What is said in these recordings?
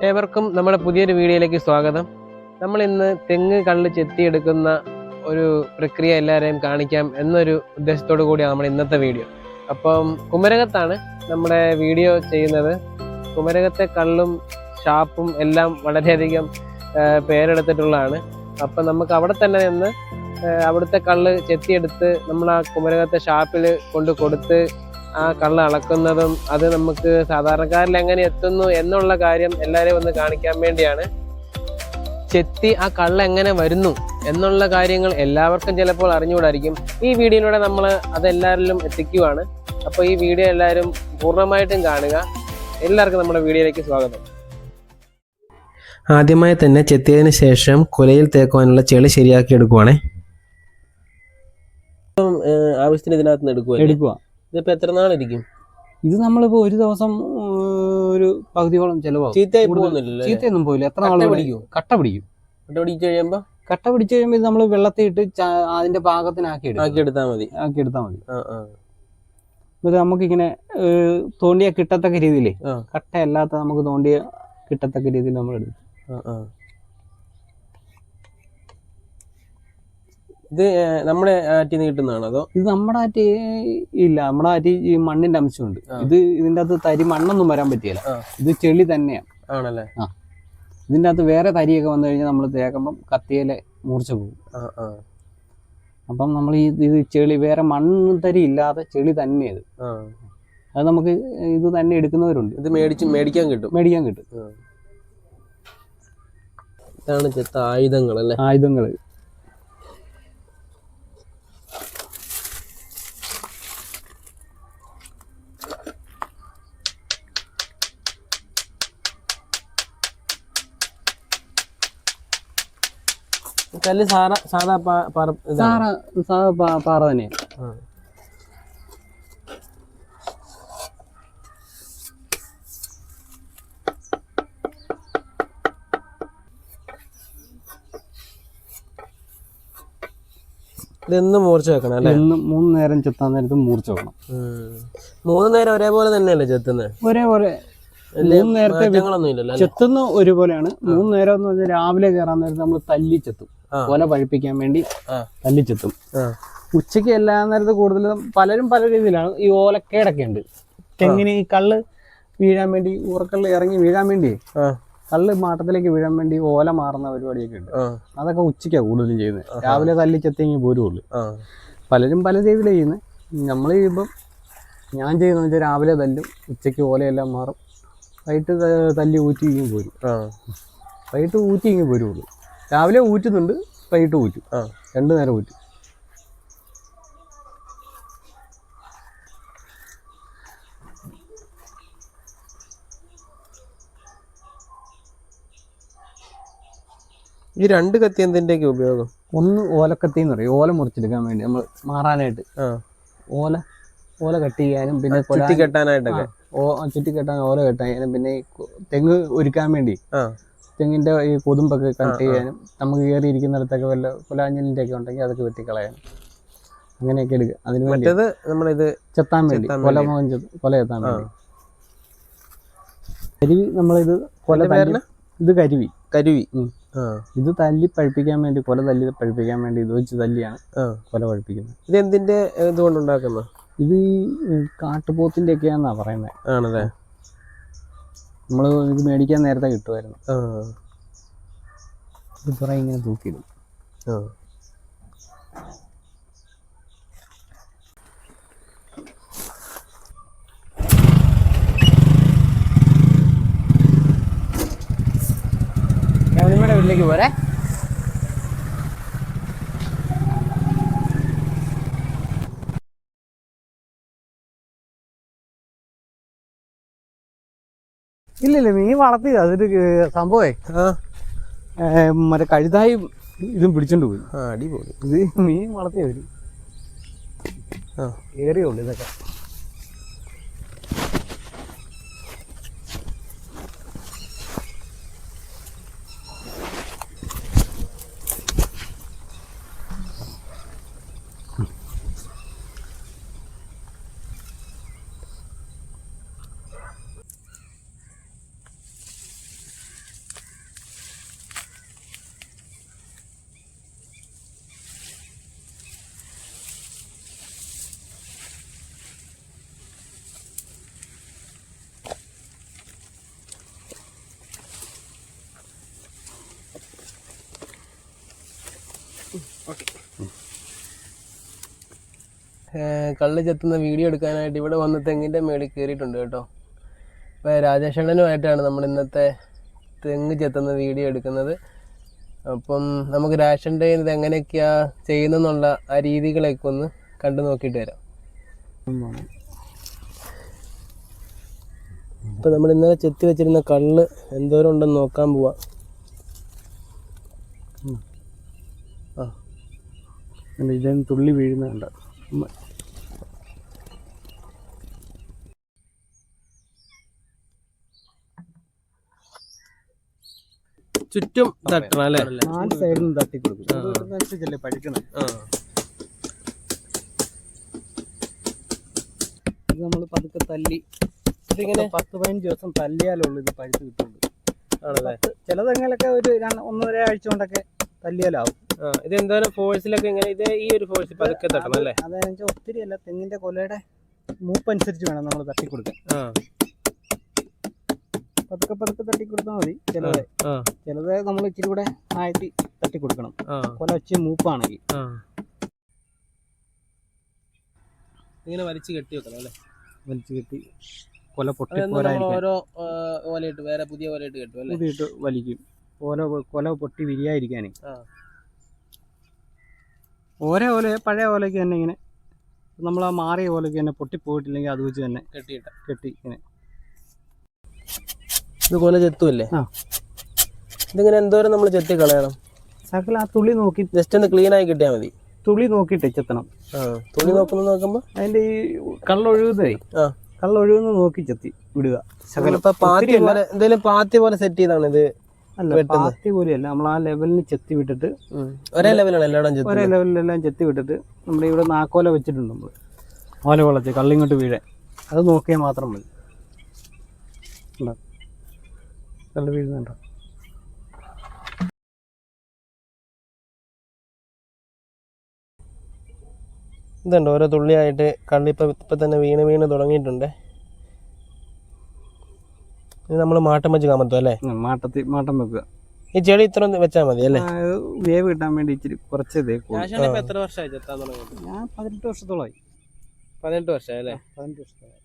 ഏവർക്കും നമ്മുടെ പുതിയൊരു വീഡിയോയിലേക്ക് സ്വാഗതം. നമ്മൾ ഇന്ന് തെങ്ങ് കള്ള് ചെത്തിയെടുക്കുന്ന ഒരു പ്രക്രിയ എല്ലാവരെയും കാണിക്കാം എന്നൊരു ഉദ്ദേശത്തോടു കൂടിയാണ് നമ്മുടെ ഇന്നത്തെ വീഡിയോ. അപ്പം കുമരകത്താണ് നമ്മുടെ വീഡിയോ ചെയ്യുന്നത്. കുമരകത്തെ കള്ളും ഷാപ്പും എല്ലാം വളരെയധികം പേരെടുത്തിട്ടുള്ളതാണ്. അപ്പം നമുക്ക് അവിടെ തന്നെ നിന്ന് അവിടുത്തെ കള്ള് ചെത്തിയെടുത്ത് നമ്മൾ ആ കുമരകത്തെ ഷാപ്പിൽ കൊണ്ട് കൊടുത്ത് ആ കള്ള് അളക്കുന്നതും അത് നമുക്ക് സാധാരണക്കാരിൽ എങ്ങനെ എത്തുന്നു എന്നുള്ള കാര്യം എല്ലാവരെയും ഒന്ന് കാണിക്കാൻ വേണ്ടിയാണ്. ചെത്തി ആ കള്ള് എങ്ങനെ വരുന്നു എന്നുള്ള കാര്യങ്ങൾ എല്ലാവർക്കും ചിലപ്പോൾ അറിഞ്ഞുകൂടായിരിക്കും. ഈ വീഡിയോയിലൂടെ നമ്മൾ അതെല്ലാവരിലും എത്തിക്കുവാണ്. അപ്പോൾ ഈ വീഡിയോ എല്ലാവരും പൂർണ്ണമായിട്ടും കാണുക. എല്ലാവർക്കും നമ്മുടെ വീഡിയോയിലേക്ക് സ്വാഗതം. ആദ്യമായി തന്നെ ചെത്തിയതിന് ശേഷം കുലയിൽ തേക്കുവാനുള്ള ചെളി ശരിയാക്കി എടുക്കുവാണേ. ആവശ്യത്തിന് ഇതിനകത്ത് നിന്ന് എടുക്കുക. ഇതിപ്പോ എത്ര നാളിരിക്കും? ഇത് നമ്മളിപ്പോ ഒരു ദിവസം ഒരു പകുതിയോളം ചെലവാകും. ചീത്തയൊന്നും പോയില്ല. എത്ര നാൾ പിടിക്കും? കട്ട പിടിക്കും. കട്ട പിടിച്ചു കഴിയുമ്പോൾ ഇത് നമ്മൾ വെള്ളത്തിൽ ഇട്ട് അതിന്റെ പാകത്തിനാക്കി എടുത്താൽ മതി. ഇത് നമുക്കിങ്ങനെ തോണ്ടിയ കിട്ടത്തക്ക രീതിയിലേ, കട്ടയല്ലാത്ത നമുക്ക് തോണ്ടിയ കിട്ടത്തക്ക രീതിയിൽ നമ്മൾ എടുക്കും. ഇത് നമ്മുടെ ആറ്റിൽ നിന്ന് കിട്ടുന്നതാണോ അതോ? ഇത് നമ്മുടെ ആറ്റി ഇല്ല, നമ്മുടെ ആറ്റി ഈ മണ്ണിന്റെ അംശമുണ്ട്. ഇത് ഇതിന്റെ അകത്ത് തരി മണ്ണൊന്നും വരാൻ പറ്റിയല്ല. ഇത് ചെളി തന്നെയാണ്. ആണല്ലേ? ഇതിന്റെ അകത്ത് വേറെ തരിയൊക്കെ വന്നു കഴിഞ്ഞാൽ നമ്മൾ തേക്കുമ്പം കത്തിയിലെ മൂർച്ച പോകും. അപ്പം നമ്മൾ ഇത് ചെളി വേറെ മണ്ണ് തരി ഇല്ലാതെ ചെളി തന്നെ അത് നമുക്ക് ഇത് തന്നെ എടുക്കുന്നവരുണ്ട്. ഇത് മേടിക്കാൻ കിട്ടും. ഇതാണ് ചെത്ത ആയുധങ്ങൾ അല്ലേ? ആയുധങ്ങൾ. കല്ല് സാധാ പാറ തന്നെയാണ്. ഇതെന്നും മൂർച്ച വെക്കണം അല്ലേ? എന്നും 3 നേരം ചെത്താൻ നേരത്ത് മൂർച്ച വെക്കണം. 3 നേരം ഒരേപോലെ തന്നെയല്ലേ ചെത്തുന്നത്? ഒരേപോലെ. 3 നേരത്തെ ചെത്തുന്ന ഒരുപോലെയാണ്. 3 നേരം എന്ന് പറഞ്ഞാൽ രാവിലെ കയറാൻ നേരത്ത് നമ്മൾ തല്ലി ചെത്തും. കൊല പഴിപ്പിക്കാൻ വേണ്ടി തല്ലി ചെത്തും. ഉച്ചയ്ക്ക് എല്ലാ നേരത്തെ കൂടുതലും പലരും പല രീതിയിലാണ്. ഈ ഓലക്കേടൊക്കെ ഉണ്ട്. തെങ്ങിന് ഈ കള്ള് വീഴാൻ വേണ്ടി, ഊറക്കള്ള് ഇറങ്ങി വീഴാൻ വേണ്ടി, കള്ള് മാട്ടത്തിലേക്ക് വീഴാൻ വേണ്ടി ഓല മാറുന്ന പരിപാടിയൊക്കെ ഉണ്ട്. അതൊക്കെ ഉച്ചയ്ക്കാണ് കൂടുതലും ചെയ്യുന്നത്. രാവിലെ തല്ലി ചെത്തിങ്ങി പോരുള്ളൂ. പലരും പല രീതിയിലാണ് ചെയ്യുന്നത്. നമ്മൾ ചെയ്യുമ്പം ഞാൻ ചെയ്യുന്നത് വെച്ചാൽ രാവിലെ തല്ലും, ഉച്ചയ്ക്ക് ഓലയെല്ലാം മാറും, വൈകിട്ട് തല്ലി ഊറ്റി ഇങ്ങ് പോരും. വൈകിട്ട് ഊറ്റി ഇങ്ങ് പോരുള്ളൂ. രാവിലെ ഊറ്റുന്നുണ്ട്, വൈകിട്ട് ഊറ്റും. 2 നേരം ഊറ്റും. ഈ 2 കത്തി എന്തിൻ്റെയൊക്കെ ഉപയോഗം? ഒന്ന് ഓലക്കത്തി എന്ന് പറയും. ഓല മുറിച്ചെടുക്കാൻ വേണ്ടി നമ്മൾ മാറാനായിട്ട്. ഓല കട്ട് ചെയ്യാനും പിന്നെ ചുറ്റിക്കെട്ടാനായിട്ടൊക്കെ. ചുറ്റിക്കെട്ടാൻ ഓല കെട്ടാനും പിന്നെ തെങ്ങ് ഒരുക്കാൻ വേണ്ടി തെങ്ങിന്റെ ഈ കൊതുമ്പൊക്കെ കട്ട് ചെയ്യാനും നമുക്ക് കയറിയിരിക്കുന്നിടത്തൊക്കെ വല്ല കൊലാഞ്ഞലിന്റെ ഒക്കെ ഉണ്ടെങ്കിൽ അതൊക്കെ വെട്ടിക്കളയാനും അങ്ങനെയൊക്കെ എടുക്കുക. അതിന് വേണ്ടി നമ്മളിത് ചെത്താൻ വേണ്ടി കൊല ചെത്താൻ വേണ്ടി. കരിവി നമ്മളിത് ഇത് കരിവി ഇത് തല്ലി പഴിപ്പിക്കാൻ വേണ്ടി, കൊല തല്ലി പഴിപ്പിക്കാൻ വേണ്ടി ഇത് വെച്ച് തല്ലിയാണ് കൊല പഴിപ്പിക്കുന്നത്. ഇത് എന്തിന്റെ ഇതുകൊണ്ടുണ്ടാക്കുന്നത്? ഇത് ഈ കാട്ടുപോത്തിന്റെ ഒക്കെയാന്നാ പറയുന്നത്. ആണല്ലേ? നമ്മള് ഇത് മേടിക്കാൻ നേരത്തെ കിട്ടുമായിരുന്നു. ഇത് കുറെ ഇങ്ങനെ തൂക്കിയിടും. നമ്മുടെ വീട്ടിലേക്ക് പോരെ. ഇല്ല, മീൻ വളർത്തിയത് അതൊരു സംഭവേ. മറ്റേ കഴുതായും ഇതും പിടിച്ചോണ്ട് പോയി. അടിപൊളി. ഇത് മീൻ വളർത്തിയവര് ഏറിയുള്ളൂ ഇതൊക്കെ. കള്ള് ചെത്തുന്ന വീഡിയോ എടുക്കാനായിട്ട് ഇവിടെ വന്ന് തെങ്ങിൻ്റെ മേളിൽ കയറിയിട്ടുണ്ട് കേട്ടോ. അപ്പോൾ രാജേഷണ്ണനുമായിട്ടാണ് നമ്മൾ ഇന്നത്തെ തെങ്ങ് ചെത്തുന്ന വീഡിയോ എടുക്കുന്നത്. അപ്പം നമുക്ക് രാജേഷൻ്റെ ഇത് എങ്ങനെയൊക്കെയാ ചെയ്യുന്നെന്നുള്ള ആ രീതികളൊക്കെ ഒന്ന് കണ്ടു നോക്കിയിട്ട് വരാം. ഇപ്പം നമ്മൾ ഇന്നലെ ചെത്തി വെച്ചിരുന്ന കള്ള് എന്തോരം ഉണ്ടെന്ന് നോക്കാൻ പോവാം. ഇതൊന്ന് തുള്ളി വീഴുന്നുണ്ട്. ചുറ്റും തട്ടണം അല്ലേ? 4 സൈഡിലും തട്ടി കൊടുക്കും. പഴുക്കണം. ഇത് നമ്മൾ പതുക്കെ തല്ലി ഇതിങ്ങനെ 10-15 ദിവസം തല്ലിയാലുള്ളൂ ഇത് പഴുത്ത് കിട്ടുള്ളൂ. ആണല്ലേ? ചില തെങ്ങിലൊക്കെ ഒരു 1-1.5 ആഴ്ച കൊണ്ടൊക്കെ തല്ലിയാലാവും. ഇത് എന്തായാലും ഫോഴ്സിലൊക്കെ ഇങ്ങനെ ഇത് ഈ ഒരു ഫോഴ്സിൽ പതുക്കെ തട്ടണം അല്ലേ? അതെന്ന് വെച്ചാൽ ഒത്തിരി അല്ല, തെങ്ങിന്റെ കൊലയുടെ മൂപ്പനുസരിച്ച് വേണം നമ്മൾ തട്ടി കൊടുക്കാൻ. പതുക്കെ പതുക്കെ തട്ടി കൊടുത്താൽ മതി. ചിലത് നമ്മൾ ഇച്ചിരി കൂടെ ആയിട്ട് തട്ടി കൊടുക്കണം. കൊല വെച്ച് മൂപ്പാണെങ്കിൽ ഇങ്ങനെ വലിച്ചു കെട്ടി വെക്കണം അല്ലേ? വലിച്ചു കെട്ടി കൊല പൊട്ടി ഓരോ ഓലയിട്ട് വേറെ പുതിയ ഓലയിട്ട് കെട്ടും അല്ലേ? പുതിയിട്ട് വലിക്കും. കൊല പൊട്ടി വിരിയാതിരിക്കാനേ ഓരോ പഴയ ഓലയ്ക്ക് തന്നെ ഇങ്ങനെ നമ്മൾ ആ മാറിയ ഓലയ്ക്ക് തന്നെ പൊട്ടിപ്പോയിട്ടില്ലെങ്കിൽ അത് വെച്ച് തന്നെ കെട്ടി ഇങ്ങനെ ഇതുപോലെ ചെത്തുമല്ലേ? ഇതിങ്ങനെ എന്തോരം നമ്മൾ ചെത്തി കളയണം? സകല ആ തുള്ളി നോക്കി ജസ്റ്റ് ഒന്ന് ക്ലീൻ ആയി കിട്ടിയാൽ മതി. തുള്ളി നോക്കിയിട്ട് ചെത്തണം. തുള്ളി നോക്കുമ്പോൾ അതിന്റെ ഈ കള്ളൊഴുകുന്ന നോക്കി ചെത്തി വിടുക. എന്തെങ്കിലും പാത്തി പോലെ സെറ്റ് ചെയ്താണ് ഇത്? അല്ല, പാത്തി പോലെയല്ല. നമ്മൾ ആ ലെവലിന് ചെത്തി വിട്ടിട്ട് ഒരേ ലെവലിലാണ് ഒരേ ലെവലിലെല്ലാം ചെത്തി വിട്ടിട്ട് നമ്മുടെ ഇവിടെ നാക്കോല വെച്ചിട്ടുണ്ട്. നമ്മൾ ഓല വളച്ച് കള്ളിങ്ങോട്ട് വീഴാൻ അത് നോക്കിയാൽ മാത്രം മതി. കള്ള് വീഴുന്നുണ്ടോ? ഇതുണ്ട് ഓരോ തുള്ളിയായിട്ട് കള്ളി ഇപ്പം തന്നെ വീണ് തുടങ്ങിയിട്ടുണ്ട്. ഇത് നമ്മൾ മാട്ടം വെച്ച് കാമത്തും അല്ലേ? മാട്ടം വെക്കുക. ഈ ചെടി ഇത്ര വെച്ചാൽ മതി അല്ലേ? വേവ് കിട്ടാൻ വേണ്ടി ഇച്ചിരി കുറച്ച് എത്ര വർഷമായി ചെത്താൻ തുടങ്ങിയത്? ഞാൻ 18 വർഷത്തോളമായി. 18 വർഷമായി അല്ലേ? 18 വർഷത്തോളമായി.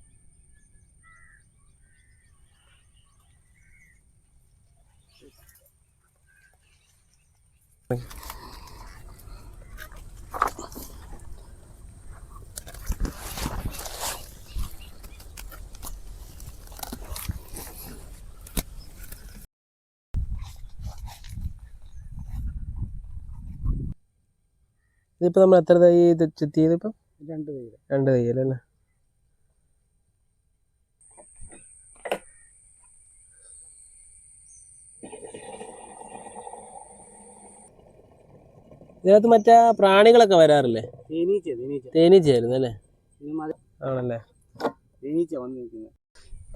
ഇതിപ്പോ നമ്മൾ എത്ര തൈ ചെത്തിയത്? ഇപ്പം 2 തൈയല്ലേ? ഇതിനകത്ത് മറ്റേ പ്രാണികളൊക്കെ വരാറില്ലേ? തേനീച്ചയായിരുന്നു അല്ലേ? ആണല്ലേ?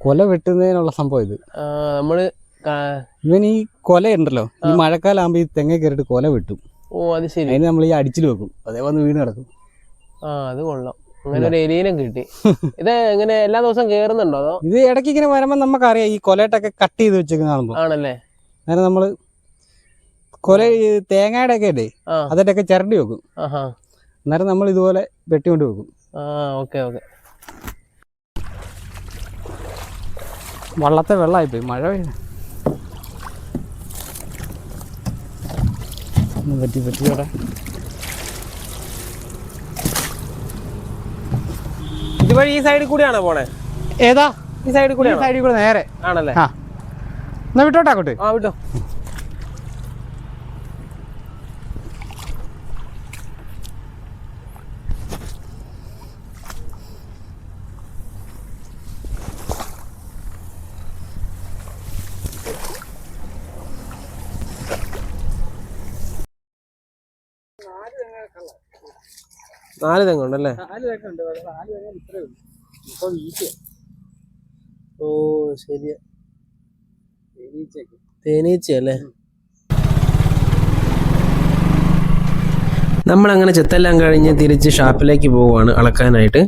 കൊല വെട്ടുന്നതിനുള്ള സംഭവം ഇത്. നമ്മള് ഇവൻ ഈ കൊല ഉണ്ടല്ലോ, ഈ മഴക്കാലം ആകുമ്പോ ഈ തെങ്ങ കയറിട്ട് കൊല വെട്ടും. ഓ, അത് ശരി. അതിന് നമ്മൾ ഈ അടിച്ചിൽ വെക്കും, അതേ വന്ന് വീണ് കിടക്കും. അത് കൊള്ളാം. അങ്ങനെ ഒരു എലീനം കിട്ടി. ഇത് എങ്ങനെ എല്ലാ ദിവസവും കേറുന്നുണ്ടോ അതോ? ഇത് ഇടയ്ക്ക് ഇങ്ങനെ വരുമ്പോ നമുക്കറിയാം ഈ കൊലയിട്ടൊക്കെ കട്ട് ചെയ്ത് വെച്ചേക്കുന്ന കാണുമ്പോ. ആണല്ലേ? അങ്ങനെ നമ്മള് കൊല തേങ്ങയുടെ ഒക്കെ അല്ലേ, അതിട്ടൊക്കെ ചിരണ്ടി വെക്കും. അന്നേരം നമ്മൾ ഇതുപോലെ വെട്ടിക്കൊണ്ട് വെക്കും. വള്ളത്തെ വെള്ളമായിപ്പോയി, മഴ പെയ്യുന്നു. പറ്റിയോടെ ഇതുവഴി ഈ സൈഡിൽ കൂടിയാണോ പോണേ? ഏതാ? ഈ സൈഡിൽ കൂടെ നേരെ. ആണല്ലേ? എന്നാ വിട്ടോട്ടെ. വിട്ടോ. നാല് തെങ്ങുണ്ടല്ലേ? ഓ ശരിയാ, തേനീച്ചയല്ലേ? നമ്മളങ്ങനെ ചെത്തെല്ലാം കഴിഞ്ഞ് തിരിച്ച് ഷാപ്പിലേക്ക് പോവുകയാണ് അളക്കാനായിട്ട്.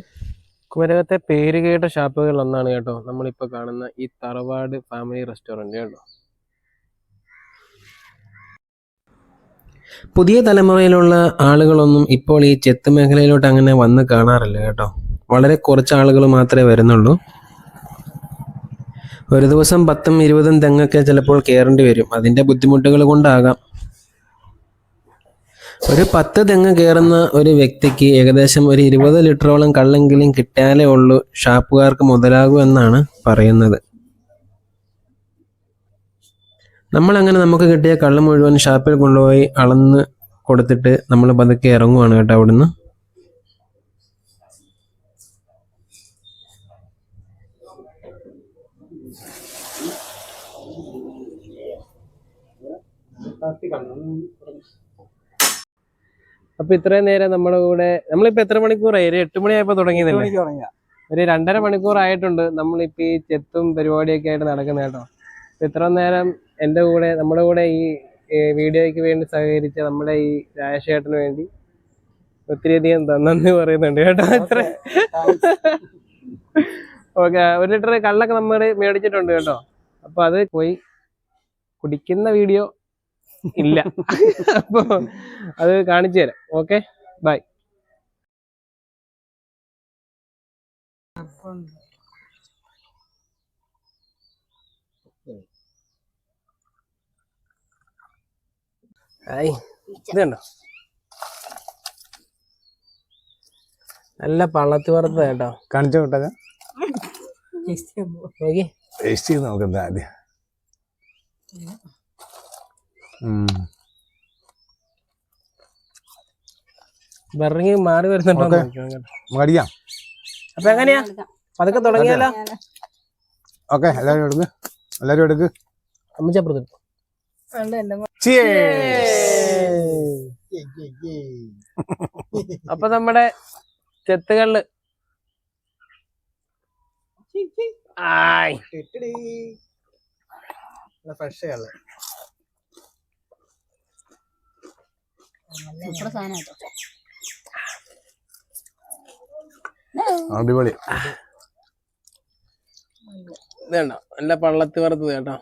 കുമരകത്തെ പേരുകേട്ട ഷാപ്പുകളിൽ ഒന്നാണ് കേട്ടോ നമ്മളിപ്പോൾ കാണുന്ന ഈ തറവാട് ഫാമിലി റെസ്റ്റോറൻറ്റ് കേട്ടോ. പുതിയ തലമുറയിലുള്ള ആളുകളൊന്നും ഇപ്പോൾ ഈ ചെത്ത് മേഖലയിലോട്ട് അങ്ങനെ വന്ന് കാണാറില്ല കേട്ടോ. വളരെ കുറച്ച് ആളുകൾ മാത്രമേ വരുന്നുള്ളൂ. ഒരു ദിവസം 10-20 തെങ്ങൊക്കെ ചിലപ്പോൾ കയറേണ്ടി വരും. അതിൻ്റെ ബുദ്ധിമുട്ടുകൾ കൊണ്ടാകാം. ഒരു 10 തെങ്ങ് കയറുന്ന ഒരു വ്യക്തിക്ക് ഏകദേശം ഒരു 20 ലിറ്ററോളം കള്ളെങ്കിലും കിട്ടിയാലേ ഉള്ളൂ ഷാപ്പുകാർക്ക് മുതലാകൂ എന്നാണ് പറയുന്നത്. നമ്മളങ്ങനെ നമുക്ക് കിട്ടിയ കള്ള് മുഴുവൻ ഷാപ്പിൽ കൊണ്ടുപോയി അളന്ന് കൊടുത്തിട്ട് നമ്മൾ പതുക്കെ ഇറങ്ങുവാണ് കേട്ടോ അവിടുന്ന്. അപ്പൊ ഇത്രയും നേരം നമ്മുടെ കൂടെ നമ്മളിപ്പോ എത്ര മണിക്കൂറായി? ഒരു 8 മണിയായപ്പോ തുടങ്ങിയതല്ലേ? ഒരു 2.5 മണിക്കൂറായിട്ടുണ്ട് നമ്മളിപ്പോ ഈ ചെത്തും പരിപാടിയൊക്കെ ആയിട്ട് നടക്കുന്ന കേട്ടോ. ഇത്ര നേരം എൻ്റെ കൂടെ നമ്മുടെ കൂടെ ഈ വീഡിയോയ്ക്ക് വേണ്ടി സഹകരിച്ച നമ്മുടെ ഈ രാജേഷേട്ടന് വേണ്ടി ഒത്തിരിയധികം നന്ദി പറയുന്നുണ്ട് കേട്ടോ. ഇത്ര ഓക്കെ, 1 ലിറ്റർ കള്ളൊക്കെ നമ്മൾ മേടിച്ചിട്ടുണ്ട് കേട്ടോ. അപ്പൊ അത് പോയി കുടിക്കുന്ന വീഡിയോ ഇല്ല. അപ്പൊ അത് കാണിച്ചു തരാം. Okay, bye. ഇതുണ്ടോ, നല്ല പള്ളത്തി വറുത്ത കേട്ടോ. കാണിച്ചു വിട്ടത് ടേസ്റ്റ് ചെയ്ത് നോക്കണ്ട ആദ്യം. ബെറിങ് മാറി വരുന്നുണ്ടോ? മടിയാം. അപ്പൊ എങ്ങനെയാ അതൊക്കെ തുടങ്ങിയാലോ? ഓക്കെ, എല്ലാരും എടുക്ക്. അമ്മച്ചപ്പുറത്ത് അപ്പൊ നമ്മുടെ ചെത്തുകള്ള് ഫ്രഷ് കള്ള് അടിപൊളി. ഇതുണ്ടോ, നല്ല പള്ളത്തി വറുത്തത് കേട്ടോ.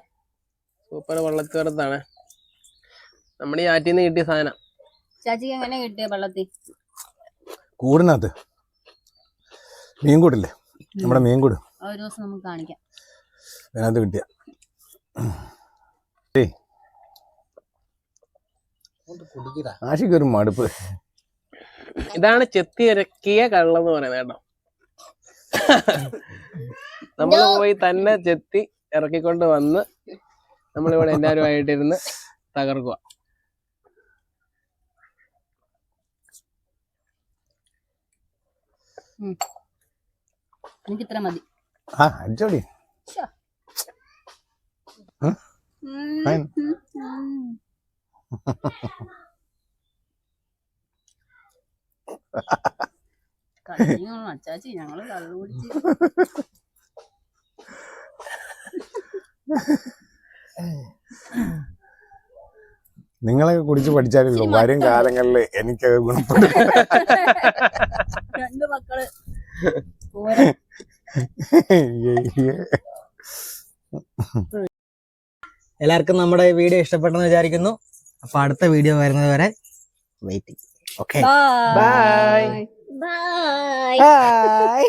സൂപ്പർ പള്ളത്തി വറുത്താണ്. നമ്മുടെ ഈ ആറ്റിൽ നിന്ന് കിട്ടിയ സാധനം. ചാച്ചിക്ക് എങ്ങനെ കിട്ടിയ പള്ളത്തി? കൂടിനകത്ത് മീൻകൂടില്ലേ, നമ്മുടെ മീൻകൂട്, ഒരു ദിവസം നമുക്ക് കാണിക്കാം. അതിനകത്ത് കിട്ടിയ ആശിക്കൊരു മടുപ്പ്. ഇതാണ് ചെത്തി ഇറക്കിയ കള്ളെന്ന് പറയുന്നത് കേട്ടോ. നമ്മൾ പോയി തന്നെ ചെത്തി ഇറക്കിക്കൊണ്ട് വന്ന് നമ്മളിവിടെ എല്ലാവരും ആയിട്ടിരുന്ന് തകർക്കുക. എനിക്ക് ഇത്ര മതി. അടിപൊളി. അച്ചാച്ചി ഞങ്ങള് കള്ളു കുടിച്ച് നിങ്ങളൊക്കെ കുടിച്ച് പഠിച്ചാലല്ലോ വരും കാലങ്ങളിൽ എനിക്കത് ഗുണപ്പെടും. 2 മക്കള് എല്ലാവർക്കും നമ്മുടെ വീഡിയോ ഇഷ്ടപ്പെട്ടെന്ന് വിചാരിക്കുന്നു. അപ്പൊ അടുത്ത വീഡിയോ വരുന്നത് വരെ waiting. Okay, bye. Bye. By.